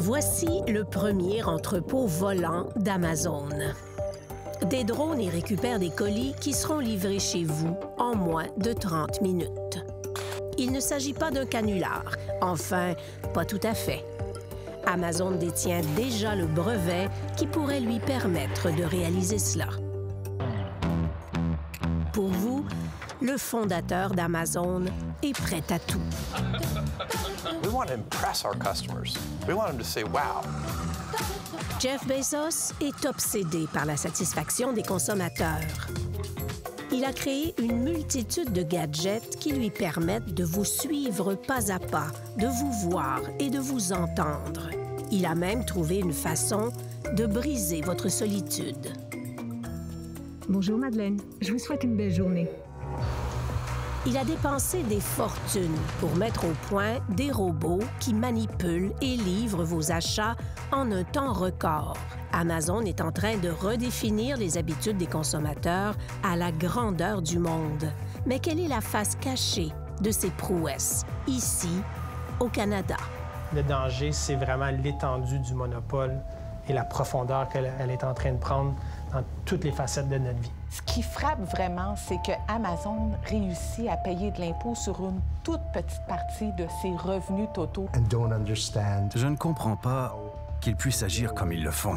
Voici le premier entrepôt volant d'Amazon. Des drones y récupèrent des colis qui seront livrés chez vous en moins de 30 minutes. Il ne s'agit pas d'un canular, enfin, pas tout à fait. Amazon détient déjà le brevet qui pourrait lui permettre de réaliser cela. Pour vous, le fondateur d'Amazon est prêt à tout. We want to impress our customers. We want them to say, wow. Jeff Bezos est obsédé par la satisfaction des consommateurs. Il a créé une multitude de gadgets qui lui permettent de vous suivre pas à pas, de vous voir et de vous entendre. Il a même trouvé une façon de briser votre solitude. Bonjour Madeleine, je vous souhaite une belle journée. Il a dépensé des fortunes pour mettre au point des robots qui manipulent et livrent vos achats en un temps record. Amazon est en train de redéfinir les habitudes des consommateurs à la grandeur du monde. Mais quelle est la face cachée de ces prouesses, ici, au Canada? Le danger, c'est vraiment l'étendue du monopole et la profondeur qu'elle est en train de prendre dans toutes les facettes de notre vie. Ce qui frappe vraiment, c'est que Amazon réussit à payer de l'impôt sur une toute petite partie de ses revenus totaux. Je ne comprends pas qu'ils puissent agir comme ils le font.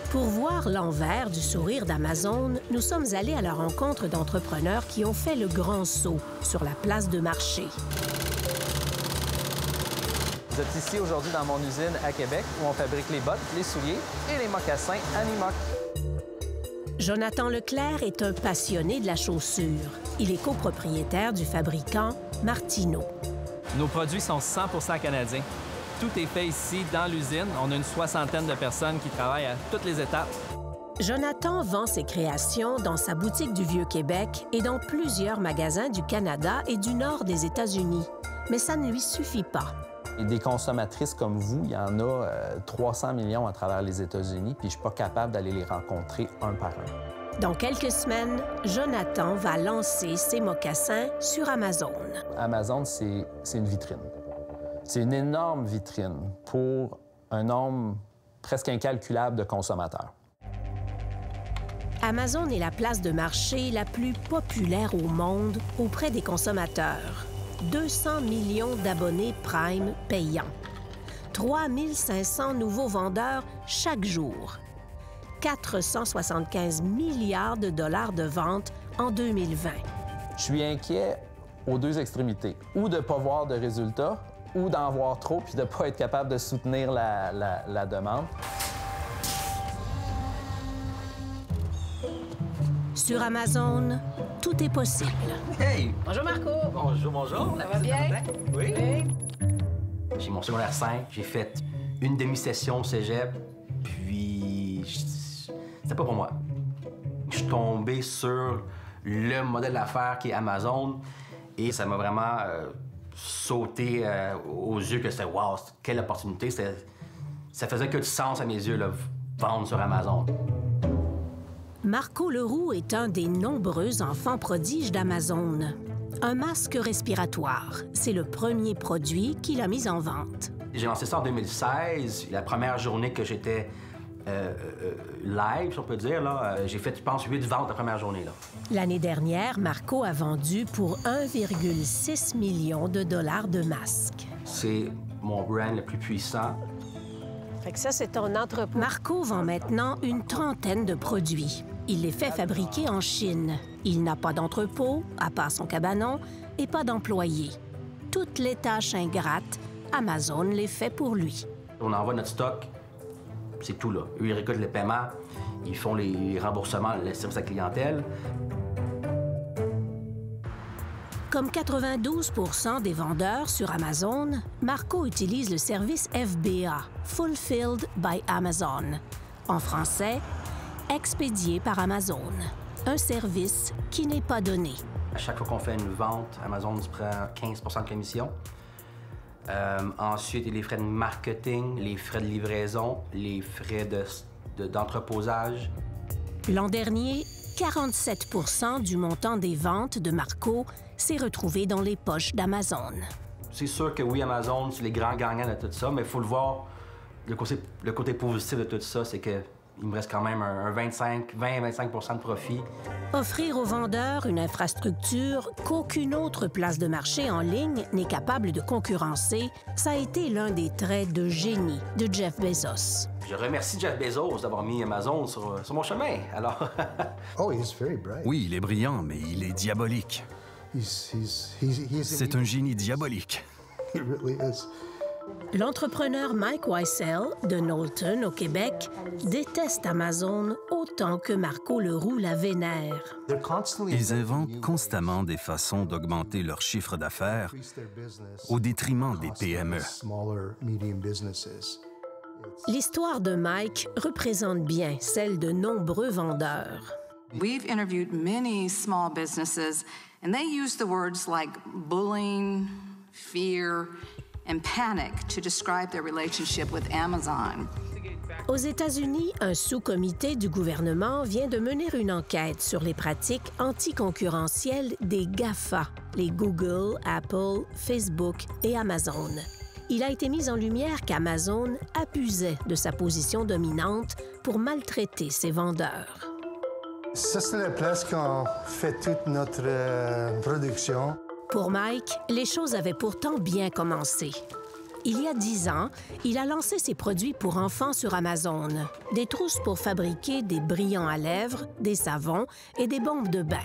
Pour voir l'envers du sourire d'Amazon, nous sommes allés à la rencontre d'entrepreneurs qui ont fait le grand saut sur la place de marché. Vous êtes ici aujourd'hui dans mon usine à Québec où on fabrique les bottes, les souliers et les mocassins Animoc. Jonathan Leclerc est un passionné de la chaussure. Il est copropriétaire du fabricant Martino. Nos produits sont 100% canadiens. Tout est fait ici, dans l'usine. On a une 60aine de personnes qui travaillent à toutes les étapes. Jonathan vend ses créations dans sa boutique du Vieux-Québec et dans plusieurs magasins du Canada et du nord des États-Unis. Mais ça ne lui suffit pas. Et des consommatrices comme vous, il y en a 300 millions à travers les États-Unis, puis je suis pas capable d'aller les rencontrer un par un. Dans quelques semaines, Jonathan va lancer ses mocassins sur Amazon. Amazon, c'est une vitrine. C'est une énorme vitrine pour un nombre presque incalculable de consommateurs. Amazon est la place de marché la plus populaire au monde auprès des consommateurs. 200 millions d'abonnés Prime payants. 3 500 nouveaux vendeurs chaque jour. 475 milliards de dollars de ventes en 2020. Je suis inquiet aux deux extrémités, ou de ne pas voir de résultats, ou d'en voir trop puis de ne pas être capable de soutenir la demande. Sur Amazon, tout est possible. Hey! Bonjour Marco! Bonjour, bonjour. Ça va bien? Oui. Oui. J'ai mon secondaire 5, j'ai fait une demi-session au cégep, puis c'était pas pour moi. Je suis tombé sur le modèle d'affaires qui est Amazon et ça m'a vraiment sauté aux yeux que c'était « wow, quelle opportunité! » Ça faisait que du sens à mes yeux, là, vendre sur Amazon. Marco Leroux est un des nombreux enfants prodiges d'Amazon. Un masque respiratoire, c'est le premier produit qu'il a mis en vente. J'ai lancé ça en 2016, la première journée que j'étais live, si on peut dire. J'ai fait, je pense, 8 ventes la première journée. L'année dernière, Marco a vendu pour 1,6 million de dollars de masques. C'est mon brand le plus puissant. Fait que ça, c'est ton entrepôt. Marco vend maintenant une trentaine de produits. Il les fait fabriquer en Chine. Il n'a pas d'entrepôt, à part son cabanon, et pas d'employés. Toutes les tâches ingrates, Amazon les fait pour lui. On envoie notre stock, c'est tout là. Eux, ils récoltent les paiements, ils font les remboursements, les services à la clientèle. Comme 92 % des vendeurs sur Amazon, Marco utilise le service FBA, Fulfilled by Amazon. En français, expédié par Amazon. Un service qui n'est pas donné. À chaque fois qu'on fait une vente, Amazon nous prend 15 % de commission. Ensuite, il y a les frais de marketing, les frais de livraison, les frais d'entreposage. L'an dernier, 47 % du montant des ventes de Marco s'est retrouvé dans les poches d'Amazon. C'est sûr que oui, Amazon, c'est les grands gagnants de tout ça, mais il faut le voir, le côté positif de tout ça, c'est qu'il me reste quand même un 20-25 % de profit. Offrir aux vendeurs une infrastructure qu'aucune autre place de marché en ligne n'est capable de concurrencer, ça a été l'un des traits de génie de Jeff Bezos. Je remercie Jeff Bezos d'avoir mis Amazon sur mon chemin, alors... Oui, il est brillant, mais il est diabolique. C'est un génie diabolique. L'entrepreneur Mike Weissel de Knowlton, au Québec, déteste Amazon autant que Marco Leroux la vénère. Ils inventent constamment des façons d'augmenter leur chiffre d'affaires au détriment des PME. L'histoire de Mike représente bien celle de nombreux vendeurs. We've interviewed many small businesses, and they use the words like bullying, fear, and panic to describe their relationship with Amazon. Aux États-Unis, un sous-comité du gouvernement vient de mener une enquête sur les pratiques anticoncurrentielles des GAFA, les Google, Apple, Facebook et Amazon. Il a été mis en lumière qu'Amazon abusait de sa position dominante pour maltraiter ses vendeurs. Ça, c'est la place qu'on fait toute notre production. Pour Mike, les choses avaient pourtant bien commencé. Il y a 10 ans, il a lancé ses produits pour enfants sur Amazon. Des trousses pour fabriquer des brillants à lèvres, des savons et des bombes de bain.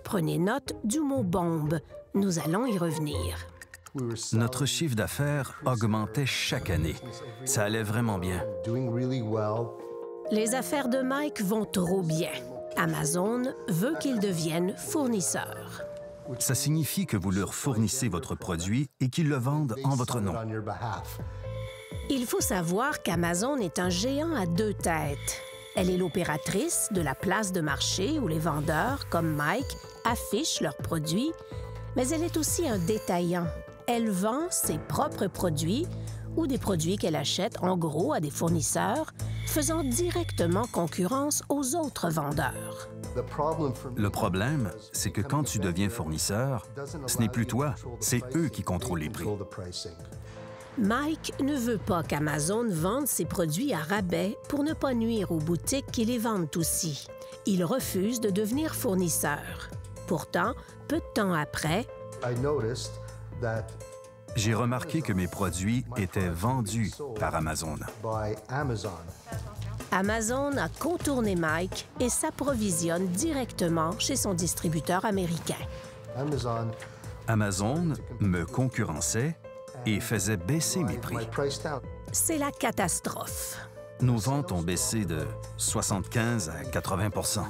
Prenez note du mot « bombe ». Nous allons y revenir. Notre chiffre d'affaires augmentait chaque année. Ça allait vraiment bien. Les affaires de Mike vont trop bien. Amazon veut qu'il devienne fournisseur. Ça signifie que vous leur fournissez votre produit et qu'ils le vendent en votre nom. Il faut savoir qu'Amazon est un géant à 2 têtes. Elle est l'opératrice de la place de marché où les vendeurs, comme Mike, affichent leurs produits, mais elle est aussi un détaillant. Elle vend ses propres produits ou des produits qu'elle achète en gros à des fournisseurs, faisant directement concurrence aux autres vendeurs. Le problème, c'est que quand tu deviens fournisseur, ce n'est plus toi, c'est eux qui contrôlent les prix. Mike ne veut pas qu'Amazon vende ses produits à rabais pour ne pas nuire aux boutiques qui les vendent aussi. Il refuse de devenir fournisseur. Pourtant, peu de temps après, j'ai remarqué que mes produits étaient vendus par Amazon. Amazon a contourné Mike et s'approvisionne directement chez son distributeur américain. Amazon me concurrençait et faisait baisser mes prix. C'est la catastrophe. Nos ventes ont baissé de 75 à 80 %.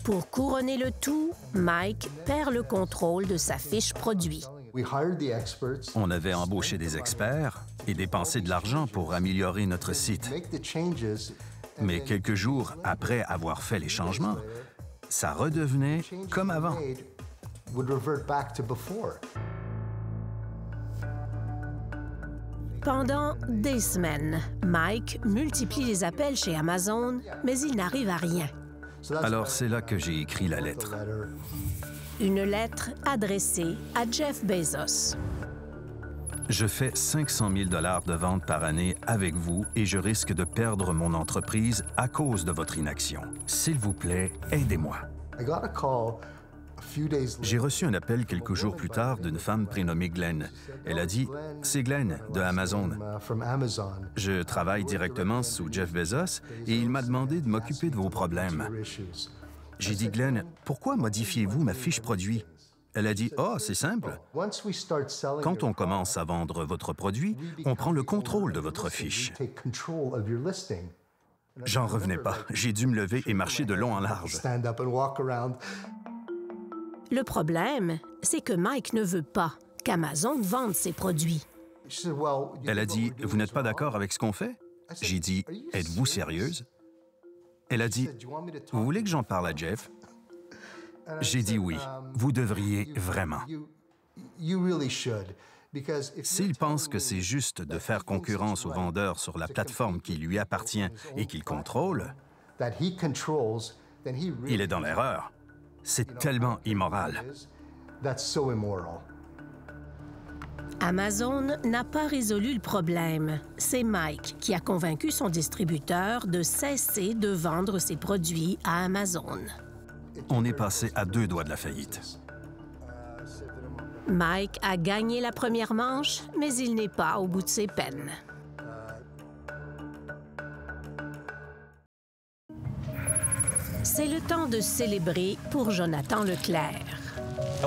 Pour couronner le tout, Mike perd le contrôle de sa fiche produit. On avait embauché des experts et dépensé de l'argent pour améliorer notre site. Mais quelques jours après avoir fait les changements, ça redevenait comme avant. Pendant des semaines, Mike multiplie les appels chez Amazon, mais il n'arrive à rien. Alors c'est là que j'ai écrit la lettre. Une lettre adressée à Jeff Bezos. Je fais 500 000 $ de ventes par année avec vous et je risque de perdre mon entreprise à cause de votre inaction. S'il vous plaît, aidez-moi. J'ai reçu un appel quelques jours plus tard d'une femme prénommée Glenn. Elle a dit « C'est Glenn de Amazon. Je travaille directement sous Jeff Bezos et il m'a demandé de m'occuper de vos problèmes. » J'ai dit « Glenn, pourquoi modifiez-vous ma fiche produit? » Elle a dit « Oh, c'est simple. Quand on commence à vendre votre produit, on prend le contrôle de votre fiche. » J'en revenais pas. J'ai dû me lever et marcher de long en large. Le problème, c'est que Mike ne veut pas qu'Amazon vende ses produits. Elle a dit « Vous n'êtes pas d'accord avec ce qu'on fait? » J'ai dit « Êtes-vous sérieuse? » Elle a dit « Vous voulez que j'en parle à Jeff? » J'ai dit « Oui, vous devriez vraiment. » S'il pense que c'est juste de faire concurrence aux vendeurs sur la plateforme qui lui appartient et qu'il contrôle, il est dans l'erreur. C'est tellement immoral. Amazon n'a pas résolu le problème. C'est Mike qui a convaincu son distributeur de cesser de vendre ses produits à Amazon. On est passé à 2 doigts de la faillite. Mike a gagné la première manche, mais il n'est pas au bout de ses peines. C'est le temps de célébrer pour Jonathan Leclerc.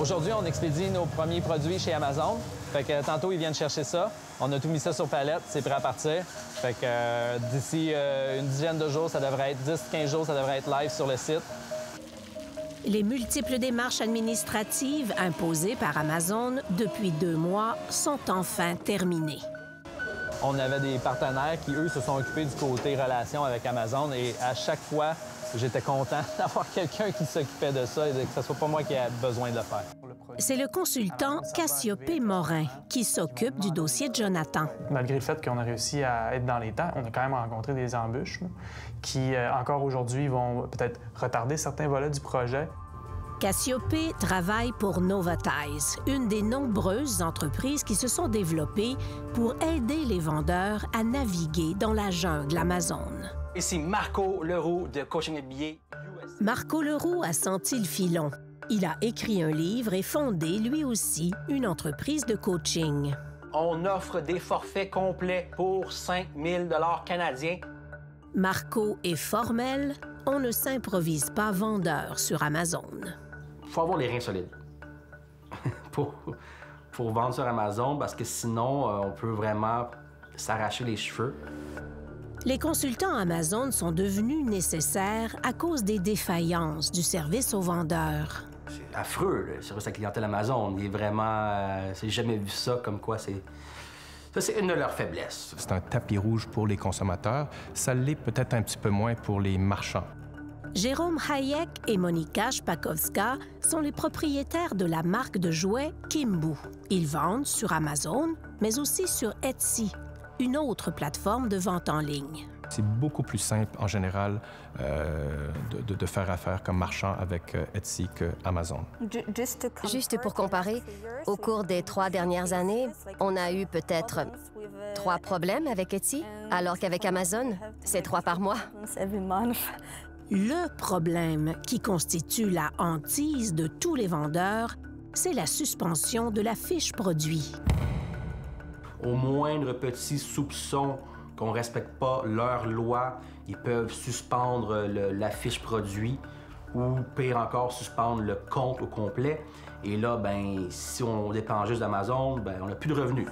Aujourd'hui, on expédie nos premiers produits chez Amazon. Fait que tantôt, ils viennent chercher ça. On a tout mis ça sur palette, c'est prêt à partir. Fait que d'ici une dizaine de jours, ça devrait être 10-15 jours, ça devrait être live sur le site. Les multiples démarches administratives imposées par Amazon depuis 2 mois sont enfin terminées. On avait des partenaires qui, eux, se sont occupés du côté relation avec Amazon et à chaque fois, j'étais content d'avoir quelqu'un qui s'occupait de ça et que ce soit pas moi qui ai besoin de le faire. C'est le consultant Cassiopée Morin qui s'occupe du dossier de Jonathan. Malgré le fait qu'on a réussi à être dans les temps, on a quand même rencontré des embûches qui, encore aujourd'hui, vont peut-être retarder certains volets du projet. Cassiopée travaille pour Novatize, une des nombreuses entreprises qui se sont développées pour aider les vendeurs à naviguer dans la jungle Amazon. Ici Marco Leroux de Coaching FBA. Marco Leroux a senti le filon. Il a écrit un livre et fondé, lui aussi, une entreprise de coaching. On offre des forfaits complets pour 5 000 $ canadiens. Marco est formel, on ne s'improvise pas vendeur sur Amazon. Il faut avoir les reins solides pour vendre sur Amazon parce que sinon, on peut vraiment s'arracher les cheveux. Les consultants Amazon sont devenus nécessaires à cause des défaillances du service aux vendeurs. C'est affreux, le service à la clientèle Amazon. Il est vraiment... j'ai jamais vu ça comme quoi c'est... Ça, c'est une de leurs faiblesses. C'est un tapis rouge pour les consommateurs. Ça l'est peut-être un petit peu moins pour les marchands. Jérôme Hayek et Monika Szpakowska sont les propriétaires de la marque de jouets Kimbu. Ils vendent sur Amazon, mais aussi sur Etsy, une autre plateforme de vente en ligne. C'est beaucoup plus simple, en général, de faire affaire comme marchand avec Etsy qu'Amazon. Juste pour comparer, au cours des 3 dernières années, on a eu peut-être 3 problèmes avec Etsy, alors qu'avec Amazon, c'est 3 par mois. Le problème qui constitue la hantise de tous les vendeurs, c'est la suspension de la fiche produit. Au moindre petit soupçon qu'on ne respecte pas leurs lois, ils peuvent suspendre la fiche produit ou, pire encore, suspendre le compte au complet. Et là, ben, si on dépend juste d'Amazon, ben, on n'a plus de revenus.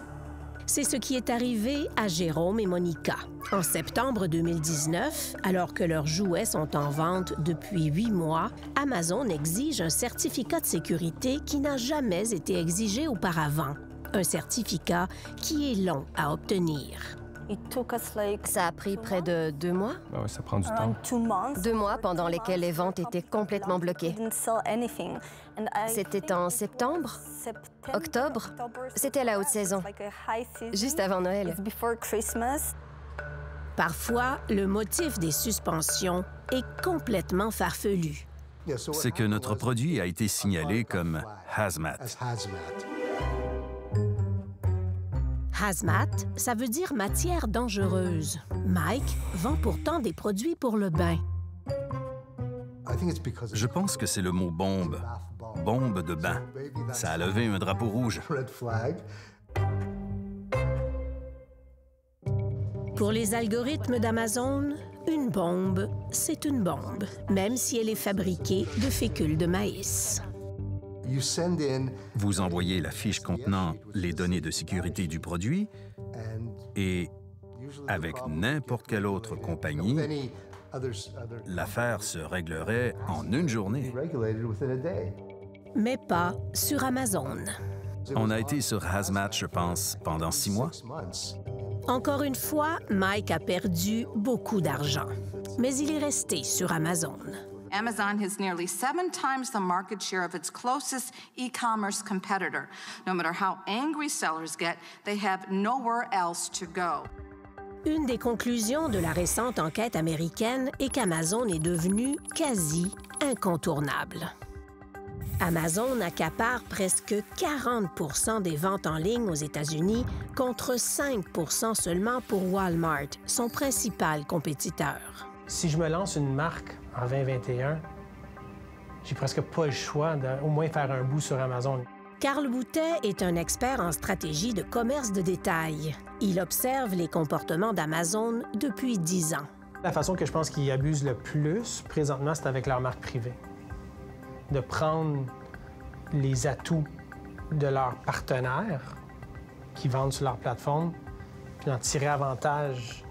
C'est ce qui est arrivé à Jérôme et Monika. En septembre 2019, alors que leurs jouets sont en vente depuis 8 mois, Amazon exige un certificat de sécurité qui n'a jamais été exigé auparavant. Un certificat qui est long à obtenir. Ça a pris près de 2 mois. Ben oui, ça prend du temps. 2 mois pendant lesquels les ventes étaient complètement bloquées. C'était en septembre, octobre. C'était la haute saison, juste avant Noël. Parfois, le motif des suspensions est complètement farfelu. C'est que notre produit a été signalé comme hazmat. Hazmat, ça veut dire matière dangereuse. Mike vend pourtant des produits pour le bain. Je pense que c'est le mot bombe. Bombe de bain. Ça a levé un drapeau rouge. Pour les algorithmes d'Amazon, une bombe, c'est une bombe, même si elle est fabriquée de fécule de maïs. Vous envoyez la fiche contenant les données de sécurité du produit et, avec n'importe quelle autre compagnie, l'affaire se réglerait en une journée. Mais pas sur Amazon. On a été sur Hazmat, je pense, pendant 6 mois. Encore une fois, Mike a perdu beaucoup d'argent, mais il est resté sur Amazon. Amazon has nearly 7 times the market share of its closest e-commerce competitor. No matter how angry sellers get, they have nowhere else to go. Une des conclusions de la récente enquête américaine est qu'Amazon est devenu quasi incontournable. Amazon accapare presque 40 des ventes en ligne aux États-Unis contre 5 seulement pour Walmart, son principal compétiteur. Si je me lance une marque en 2021, j'ai presque pas le choix d'au moins faire un bout sur Amazon. Carl Boutet est un expert en stratégie de commerce de détail. Il observe les comportements d'Amazon depuis 10 ans. La façon que je pense qu'ils abusent le plus présentement, c'est avec leur marque privée. De prendre les atouts de leurs partenaires qui vendent sur leur plateforme, puis d'en tirer avantage.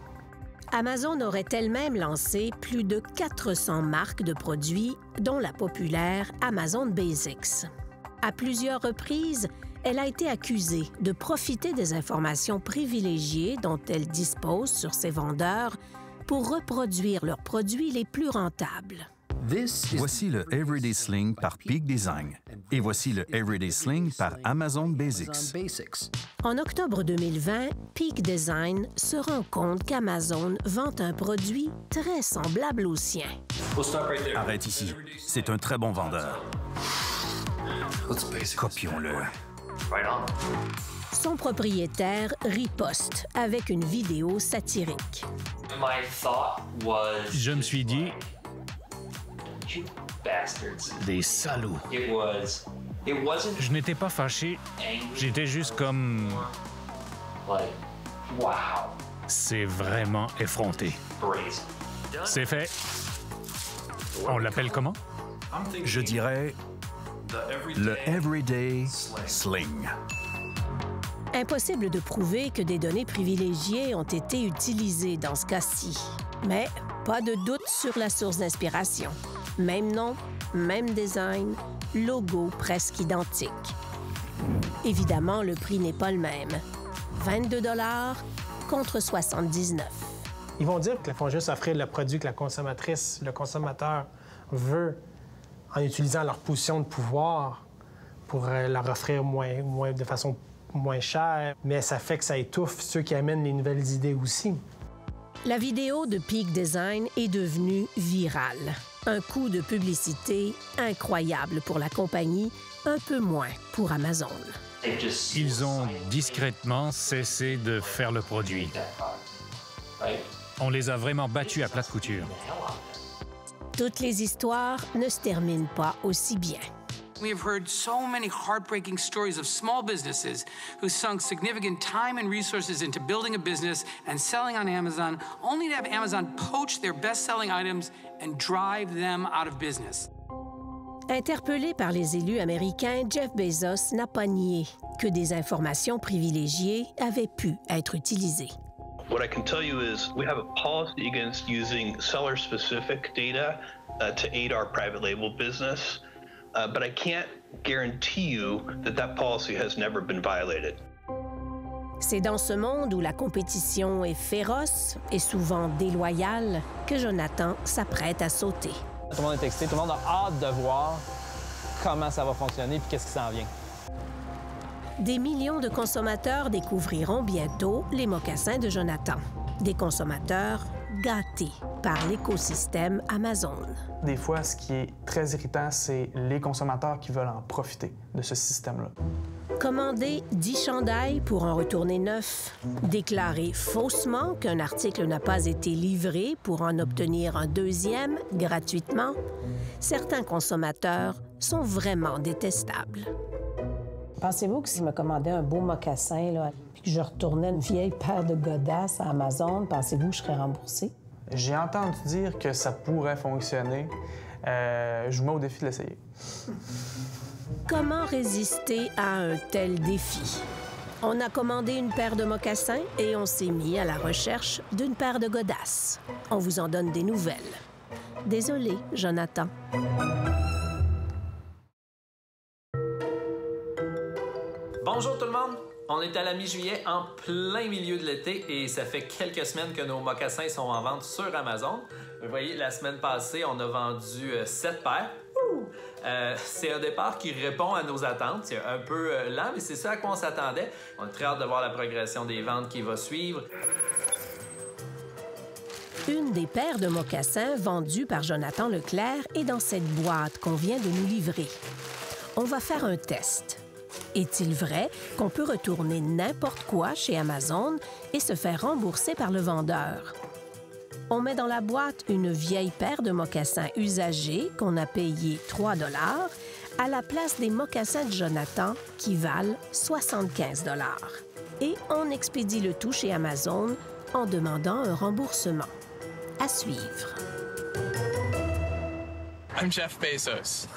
Amazon aurait elle-même lancé plus de 400 marques de produits, dont la populaire Amazon Basics. À plusieurs reprises, elle a été accusée de profiter des informations privilégiées dont elle dispose sur ses vendeurs pour reproduire leurs produits les plus rentables. Voici le Everyday Sling par Peak Design. Et voici le Everyday Sling par Amazon Basics. En octobre 2020, Peak Design se rend compte qu'Amazon vend un produit très semblable au sien. Arrête ici. C'est un très bon vendeur. Copions-le. Son propriétaire riposte avec une vidéo satirique. Je me suis dit... Des salauds. Je n'étais pas fâché, j'étais juste comme... C'est vraiment effronté. C'est fait. On l'appelle comment? Je dirais le Everyday Sling. Impossible de prouver que des données privilégiées ont été utilisées dans ce cas-ci. Mais pas de doute sur la source d'inspiration. Même nom, même design, logo presque identique. Évidemment, le prix n'est pas le même. 22 $ contre 79. Ils vont dire qu'ils font juste offrir le produit que la consommatrice, le consommateur veut en utilisant leur position de pouvoir pour leur offrir de façon moins chère. Mais ça fait que ça étouffe ceux qui amènent les nouvelles idées aussi. La vidéo de Peak Design est devenue virale. Un coup de publicité incroyable pour la compagnie, un peu moins pour Amazon. Ils ont discrètement cessé de faire le produit. On les a vraiment battus à plate couture. Toutes les histoires ne se terminent pas aussi bien. We have heard so many heartbreaking stories of small businesses who sunk significant time and resources into building a business and selling on Amazon, only to have Amazon poach their best-selling items and drive them out of business. Interpellé par les élus américains, Jeff Bezos n'a pas nié que des informations privilégiées avaient pu être utilisées. What I can tell you is we have a policy against using seller-specific data to aid our private label business. But I can't guarantee you that that policy has never been violated. C'est dans ce monde où la compétition est féroce et souvent déloyale que Jonathan s'apprête à sauter. Tout le monde est excité, tout le monde a hâte de voir comment ça va fonctionner et qu'est-ce qui s'en vient. Des millions de consommateurs découvriront bientôt les mocassins de Jonathan. Des consommateurs gâtés par l'écosystème Amazon. Des fois, ce qui est très irritant, c'est les consommateurs qui veulent en profiter de ce système-là. Commander 10 chandails pour en retourner 9. Déclarer faussement qu'un article n'a pas été livré pour en obtenir un deuxième gratuitement. Certains consommateurs sont vraiment détestables. Pensez-vous que si je me commandais un beau mocassin, là, puis que je retournais une vieille paire de godasses à Amazon, pensez-vous que je serais remboursée? J'ai entendu dire que ça pourrait fonctionner. Je vous mets au défi de l'essayer. Comment résister à un tel défi? On a commandé une paire de mocassins et on s'est mis à la recherche d'une paire de godasses. On vous en donne des nouvelles. Désolé, Jonathan. Bonjour tout le monde! On est à la mi-juillet, en plein milieu de l'été, et ça fait quelques semaines que nos mocassins sont en vente sur Amazon. Vous voyez, la semaine passée, on a vendu 7 paires. C'est un départ qui répond à nos attentes. C'est un peu lent, mais c'est ça à quoi on s'attendait. On a très hâte de voir la progression des ventes qui va suivre. Une des paires de mocassins vendues par Jonathan Leclerc est dans cette boîte qu'on vient de nous livrer. On va faire un test. Est-il vrai qu'on peut retourner n'importe quoi chez Amazon et se faire rembourser par le vendeur? On met dans la boîte une vieille paire de mocassins usagés qu'on a payé 3 $ à la place des mocassins de Jonathan qui valent 75 $. Et on expédie le tout chez Amazon en demandant un remboursement. À suivre. I'm Jeff Bezos.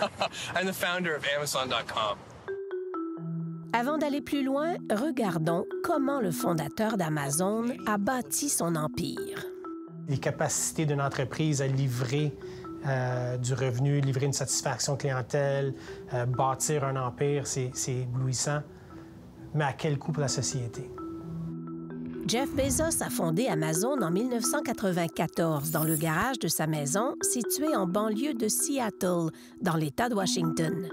I'm the founder of Amazon.com. Avant d'aller plus loin, regardons comment le fondateur d'Amazon a bâti son empire. Les capacités d'une entreprise à livrer du revenu, livrer une satisfaction clientèle, bâtir un empire, c'est éblouissant. Mais à quel coût pour la société? Jeff Bezos a fondé Amazon en 1994 dans le garage de sa maison située en banlieue de Seattle, dans l'État de Washington.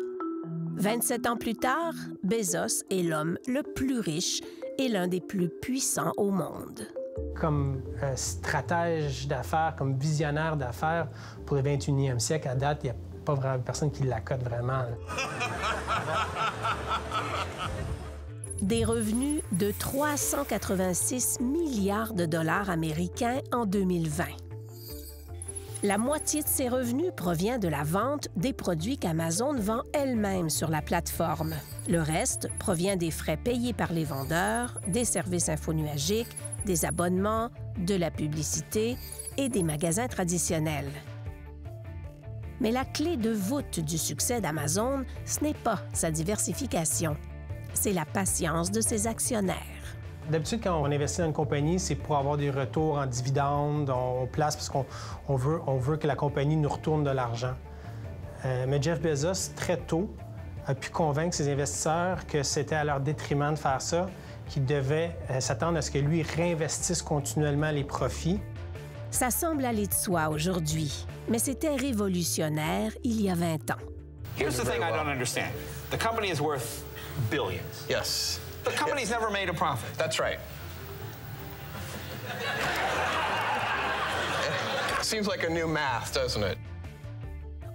27 ans plus tard, Bezos est l'homme le plus riche et l'un des plus puissants au monde. Comme stratège d'affaires, comme visionnaire d'affaires pour le 21e siècle, à date, il n'y a pas vraiment personne qui l'accote vraiment. Des revenus de 386 milliards de dollars américains en 2020. La moitié de ces revenus provient de la vente des produits qu'Amazon vend elle-même sur la plateforme. Le reste provient des frais payés par les vendeurs, des services infonuagiques, des abonnements, de la publicité et des magasins traditionnels. Mais la clé de voûte du succès d'Amazon, ce n'est pas sa diversification, c'est la patience de ses actionnaires. D'habitude, quand on investit dans une compagnie, c'est pour avoir des retours en dividendes, on place parce qu'on veut que la compagnie nous retourne de l'argent. Mais Jeff Bezos, très tôt, a pu convaincre ses investisseurs que c'était à leur détriment de faire ça, qu'ils devaient s'attendre à ce que lui réinvestisse continuellement les profits. Ça semble aller de soi aujourd'hui, mais c'était révolutionnaire il y a 20 ans. Here's the thing I don't understand. The company is worth billions. Yes. The company's never made a profit. That's right. Seems like a new math, doesn't it?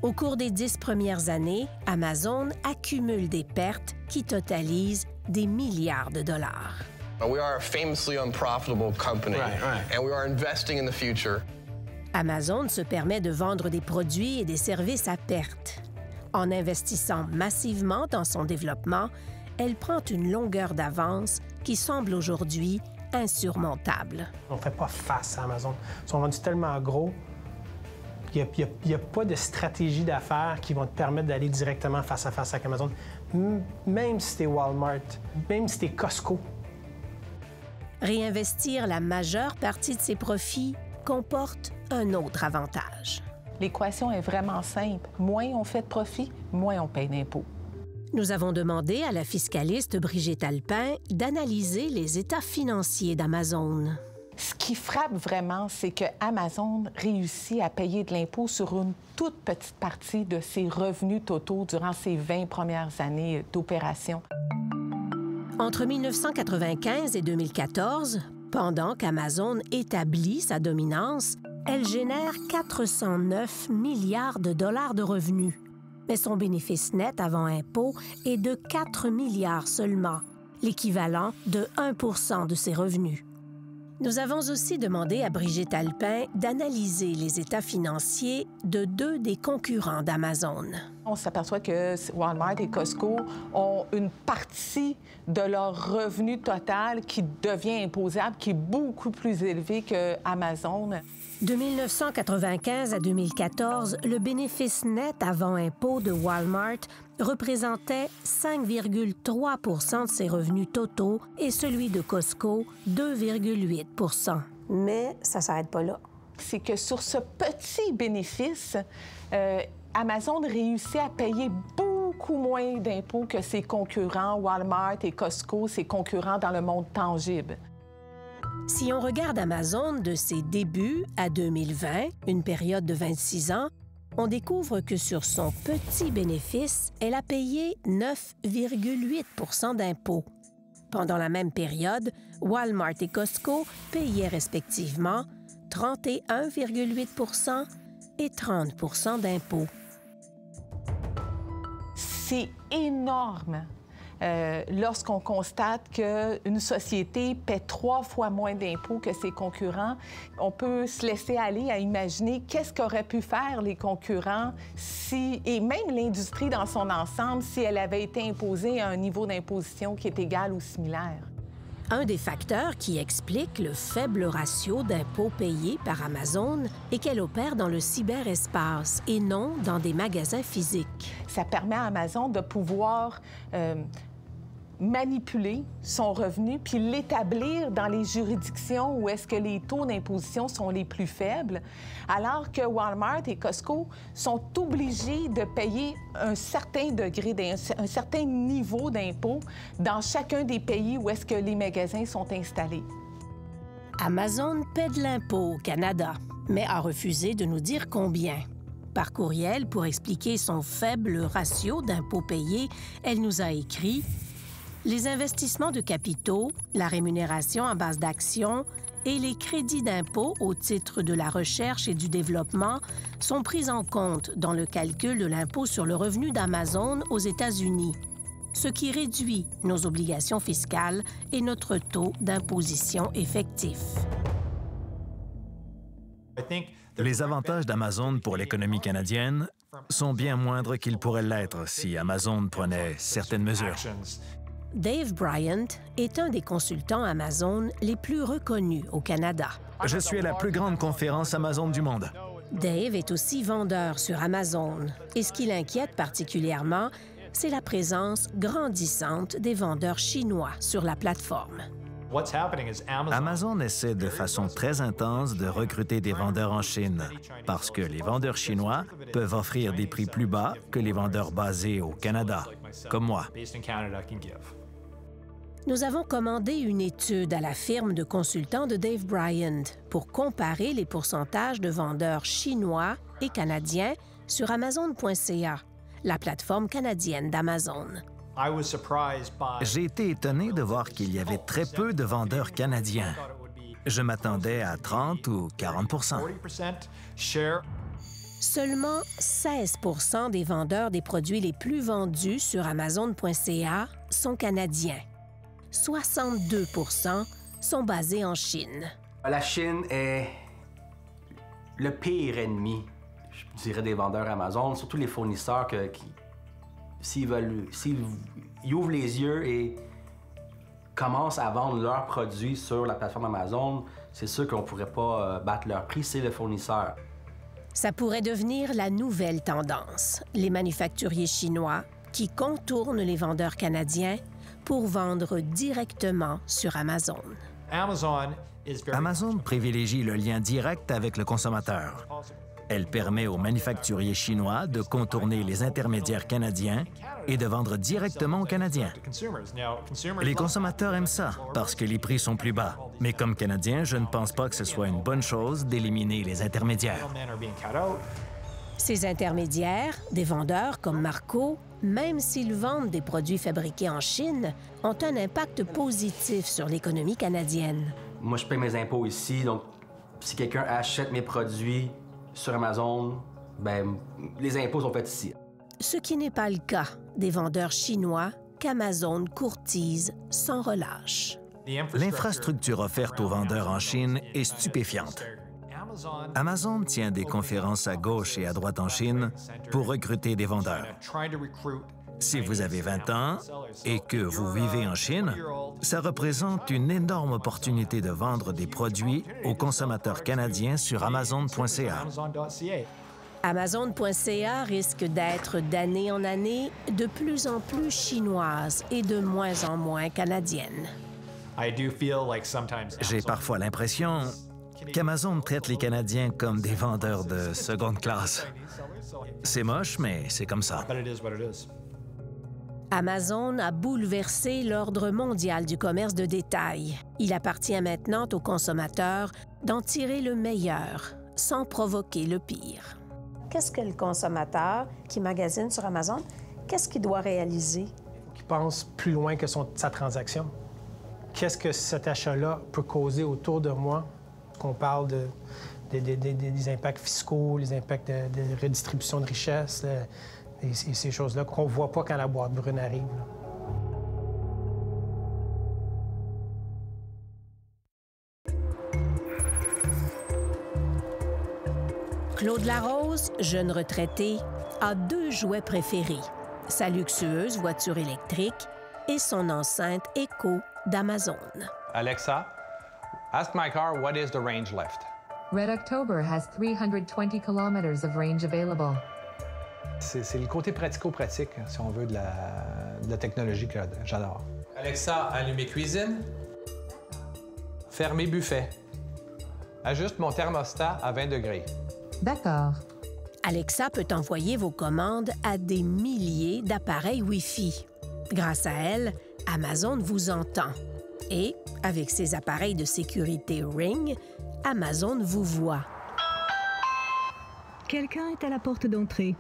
Au cours des 10 premières années, Amazon accumule des pertes qui totalisent des milliards de dollars. We are a famously unprofitable company, and we are investing in the future. Amazon se permet de vendre des produits et des services à perte. En investissant massivement dans son développement, elle prend une longueur d'avance qui semble aujourd'hui insurmontable. On ne fait pas face à Amazon. Ils sont rendus tellement gros qu'il n'y a pas de stratégie d'affaires qui vont te permettre d'aller directement face à face avec Amazon. Même si t'es Walmart, même si t'es Costco. Réinvestir la majeure partie de ses profits comporte un autre avantage. L'équation est vraiment simple. Moins on fait de profit, moins on paye d'impôts. Nous avons demandé à la fiscaliste Brigitte Alpin d'analyser les états financiers d'Amazon. Ce qui frappe vraiment, c'est que Amazon réussit à payer de l'impôt sur une toute petite partie de ses revenus totaux durant ses 20 premières années d'opération. Entre 1995 et 2014, pendant qu'Amazon établit sa dominance, elle génère 409 milliards de dollars de revenus. Mais son bénéfice net avant impôt est de 4 milliards seulement, l'équivalent de 1 % de ses revenus. Nous avons aussi demandé à Brigitte Alpin d'analyser les états financiers de 2 des concurrents d'Amazon. On s'aperçoit que Walmart et Costco ont une partie de leur revenu total qui devient imposable, qui est beaucoup plus élevé qu'Amazon. De 1995 à 2014, le bénéfice net avant impôt de Walmart représentait 5,3 % de ses revenus totaux et celui de Costco, 2,8 %. Mais ça ne s'arrête pas là. C'est que sur ce petit bénéfice, Amazon réussit à payer beaucoup beaucoup moins d'impôts que ses concurrents, Walmart et Costco, ses concurrents dans le monde tangible. Si on regarde Amazon de ses débuts à 2020, une période de 26 ans, on découvre que sur son petit bénéfice, elle a payé 9,8 d'impôts. Pendant la même période, Walmart et Costco payaient respectivement 31,8 et 30 d'impôts. C'est énorme lorsqu'on constate qu'une société paie 3 fois moins d'impôts que ses concurrents. On peut se laisser aller à imaginer qu'est-ce qu'auraient pu faire les concurrents et même l'industrie dans son ensemble, si elle avait été imposée à un niveau d'imposition qui est égal ou similaire. Un des facteurs qui explique le faible ratio d'impôts payés par Amazon est qu'elle opère dans le cyberespace et non dans des magasins physiques. Ça permet à Amazon de pouvoir manipuler son revenu puis l'établir dans les juridictions où est-ce que les taux d'imposition sont les plus faibles, alors que Walmart et Costco sont obligés de payer un certain degré, un certain niveau d'impôt dans chacun des pays où est-ce que les magasins sont installés. Amazon paie de l'impôt au Canada, mais a refusé de nous dire combien. Par courriel, pour expliquer son faible ratio d'impôts payés, elle nous a écrit « Les investissements de capitaux, la rémunération en base d'actions et les crédits d'impôt au titre de la recherche et du développement sont pris en compte dans le calcul de l'impôt sur le revenu d'Amazon aux États-Unis, ce qui réduit nos obligations fiscales et notre taux d'imposition effectif. » Les avantages d'Amazon pour l'économie canadienne sont bien moindres qu'ils pourraient l'être si Amazon prenait certaines mesures. Dave Bryant est un des consultants Amazon les plus reconnus au Canada. Je suis à la plus grande conférence Amazon du monde. Dave est aussi vendeur sur Amazon et ce qui l'inquiète particulièrement, c'est la présence grandissante des vendeurs chinois sur la plateforme. Amazon essaie de façon très intense de recruter des vendeurs en Chine parce que les vendeurs chinois peuvent offrir des prix plus bas que les vendeurs basés au Canada, comme moi. Nous avons commandé une étude à la firme de consultants de Dave Bryant pour comparer les pourcentages de vendeurs chinois et canadiens sur Amazon.ca, la plateforme canadienne d'Amazon. J'ai été étonné de voir qu'il y avait très peu de vendeurs canadiens. Je m'attendais à 30 ou 40 Seulement 16 des vendeurs des produits les plus vendus sur Amazon.ca sont canadiens. 62 sont basés en Chine. La Chine est le pire ennemi, je dirais, des vendeurs Amazon, surtout les fournisseurs qui, s'ils ouvrent les yeux et commencent à vendre leurs produits sur la plateforme Amazon, c'est sûr qu'on ne pourrait pas battre leur prix, c'est le fournisseur. Ça pourrait devenir la nouvelle tendance, les manufacturiers chinois qui contournent les vendeurs canadiens pour vendre directement sur Amazon. Amazon privilégie le lien direct avec le consommateur. Elle permet aux manufacturiers chinois de contourner les intermédiaires canadiens et de vendre directement aux Canadiens. Les consommateurs aiment ça parce que les prix sont plus bas. Mais comme Canadien, je ne pense pas que ce soit une bonne chose d'éliminer les intermédiaires. Ces intermédiaires, des vendeurs comme Marco, même s'ils vendent des produits fabriqués en Chine, ont un impact positif sur l'économie canadienne. Moi, je paie mes impôts ici, donc si quelqu'un achète mes produits sur Amazon, ben les impôts sont faits ici. Ce qui n'est pas le cas des vendeurs chinois qu'Amazon courtise sans relâche. L'infrastructure offerte aux vendeurs en Chine est stupéfiante. Amazon tient des conférences à gauche et à droite en Chine pour recruter des vendeurs. Si vous avez 20 ans et que vous vivez en Chine, ça représente une énorme opportunité de vendre des produits aux consommateurs canadiens sur Amazon.ca. Amazon.ca risque d'être d'année en année de plus en plus chinoise et de moins en moins canadienne. J'ai parfois l'impression qu'Amazon traite les Canadiens comme des vendeurs de seconde classe. C'est moche, mais c'est comme ça. Amazon a bouleversé l'ordre mondial du commerce de détail. Il appartient maintenant aux consommateurs d'en tirer le meilleur, sans provoquer le pire. Qu'est-ce que le consommateur qui magasine sur Amazon, qu'est-ce qu'il doit réaliser? Il pense plus loin que sa transaction. Qu'est-ce que cet achat-là peut causer autour de moi? Qu'on parle des impacts fiscaux, les impacts de redistribution de richesse, et ces choses-là qu'on ne voit pas quand la boîte brune arrive. Claude Larose, jeune retraité, a 2 jouets préférés, sa luxueuse voiture électrique et son enceinte Echo d'Amazon. Alexa, ask my car what is the range left. Red October has 320 kilometers of range available. C'est le côté pratico-pratique, si on veut, de la technologie que j'adore. Alexa, allumer cuisine. Fermer buffet. Ajuste mon thermostat à 20 degrés. D'accord. Alexa peut envoyer vos commandes à des milliers d'appareils Wi-Fi. Grâce à elle, Amazon vous entend. Et, avec ses appareils de sécurité Ring, Amazon vous voit. Quelqu'un est à la porte d'entrée.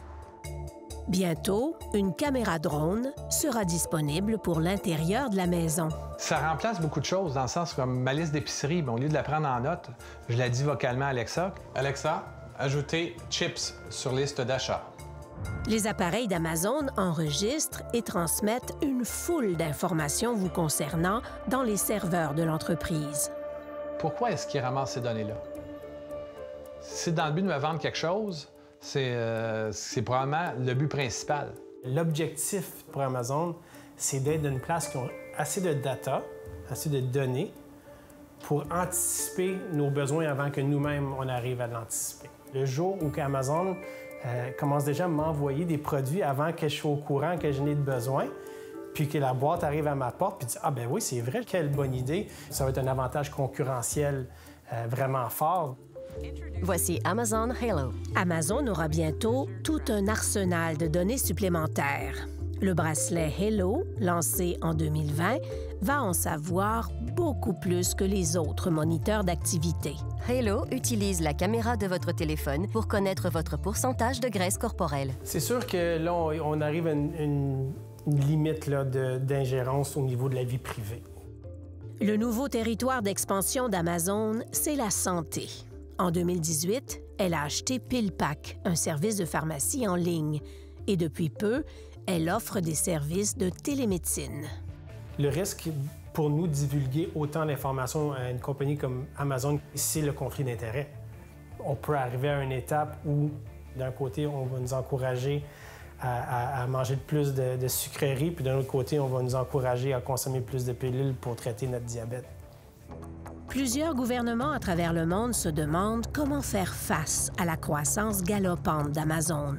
Bientôt, une caméra drone sera disponible pour l'intérieur de la maison. Ça remplace beaucoup de choses, dans le sens comme ma liste d'épicerie, au lieu de la prendre en note, je la dis vocalement à Alexa. Alexa, ajouter chips sur liste d'achat. Les appareils d'Amazon enregistrent et transmettent une foule d'informations vous concernant dans les serveurs de l'entreprise. Pourquoi est-ce qu'ils ramassent ces données-là? Si c'est dans le but de me vendre quelque chose, c'est probablement le but principal. L'objectif pour Amazon, c'est d'être dans une place qui a assez de data, assez de données, pour anticiper nos besoins avant que nous-mêmes, on arrive à l'anticiper. Le jour où Amazon commence déjà à m'envoyer des produits avant que je sois au courant que je n'ai de besoin, puis que la boîte arrive à ma porte, puis dit « Ah ben oui, c'est vrai, quelle bonne idée! » Ça va être un avantage concurrentiel vraiment fort. Voici Amazon Halo. Amazon aura bientôt tout un arsenal de données supplémentaires. Le bracelet Halo, lancé en 2020, va en savoir beaucoup plus que les autres moniteurs d'activité. Halo utilise la caméra de votre téléphone pour connaître votre pourcentage de graisse corporelle. C'est sûr que là, on arrive à une limite d'ingérence au niveau de la vie privée. Le nouveau territoire d'expansion d'Amazon, c'est la santé. En 2018, elle a acheté PillPack, un service de pharmacie en ligne. Et depuis peu, elle offre des services de télémédecine. Le risque pour nous de divulguer autant d'informations à une compagnie comme Amazon, c'est le conflit d'intérêts. On peut arriver à une étape où, d'un côté, on va nous encourager à manger plus de sucreries, puis d'un autre côté, on va nous encourager à consommer plus de pilules pour traiter notre diabète. Plusieurs gouvernements à travers le monde se demandent comment faire face à la croissance galopante d'Amazon.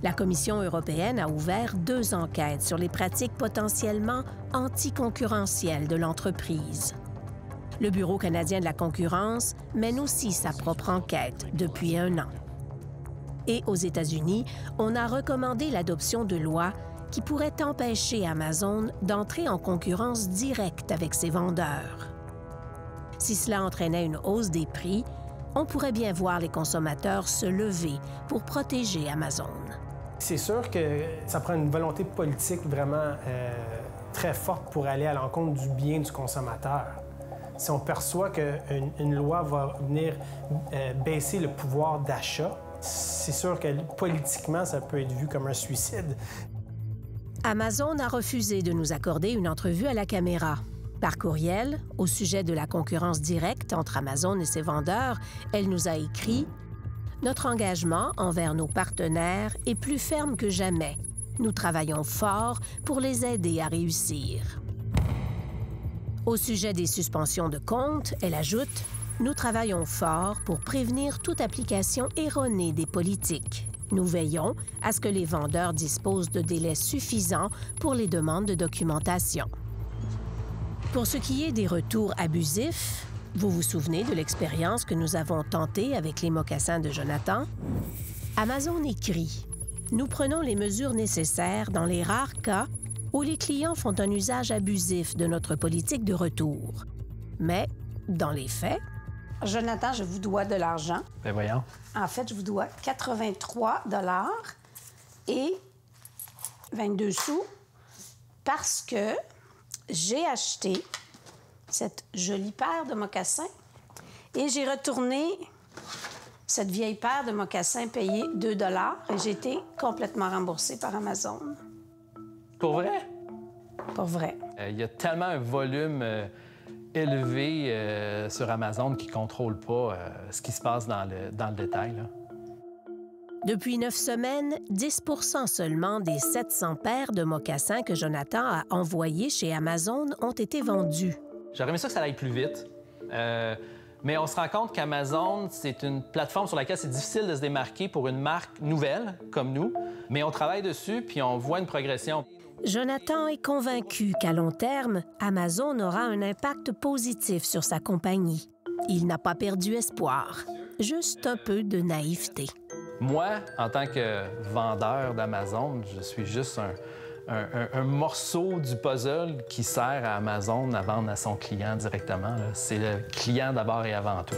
La Commission européenne a ouvert 2 enquêtes sur les pratiques potentiellement anticoncurrentielles de l'entreprise. Le Bureau canadien de la concurrence mène aussi sa propre enquête depuis 1 an. Et aux États-Unis, on a recommandé l'adoption de lois qui pourraient empêcher Amazon d'entrer en concurrence directe avec ses vendeurs. Si cela entraînait une hausse des prix, on pourrait bien voir les consommateurs se lever pour protéger Amazon. C'est sûr que ça prend une volonté politique vraiment très forte pour aller à l'encontre du bien du consommateur. Si on perçoit qu'une loi va venir baisser le pouvoir d'achat, c'est sûr que politiquement, ça peut être vu comme un suicide. Amazon a refusé de nous accorder une entrevue à la caméra. Par courriel, au sujet de la concurrence directe entre Amazon et ses vendeurs, elle nous a écrit « Notre engagement envers nos partenaires est plus ferme que jamais. Nous travaillons fort pour les aider à réussir. » Au sujet des suspensions de comptes, elle ajoute « Nous travaillons fort pour prévenir toute application erronée des politiques. Nous veillons à ce que les vendeurs disposent de délais suffisants pour les demandes de documentation. » Pour ce qui est des retours abusifs, vous vous souvenez de l'expérience que nous avons tentée avec les mocassins de Jonathan? Amazon écrit « Nous prenons les mesures nécessaires dans les rares cas où les clients font un usage abusif de notre politique de retour. Mais, dans les faits... Jonathan, je vous dois de l'argent. Ben voyons. En fait, je vous dois 83 et 22 sous parce que j'ai acheté cette jolie paire de mocassins et j'ai retourné cette vieille paire de mocassins payée 2 $ et j'ai été complètement remboursée par Amazon. Pour vrai? Pour vrai. Il y a tellement un volume élevé sur Amazon qui ne contrôle pas ce qui se passe dans le détail, là. Depuis 9 semaines, 10 % seulement des 700 paires de mocassins que Jonathan a envoyés chez Amazon ont été vendus. J'aurais aimé ça que ça aille plus vite. Mais on se rend compte qu'Amazon, c'est une plateforme sur laquelle c'est difficile de se démarquer pour une marque nouvelle, comme nous. Mais on travaille dessus, puis on voit une progression. Jonathan est convaincu qu'à long terme, Amazon aura un impact positif sur sa compagnie. Il n'a pas perdu espoir, juste un peu de naïveté. Moi, en tant que vendeur d'Amazon, je suis juste un morceau du puzzle qui sert à Amazon à vendre à son client directement. C'est le client d'abord et avant tout.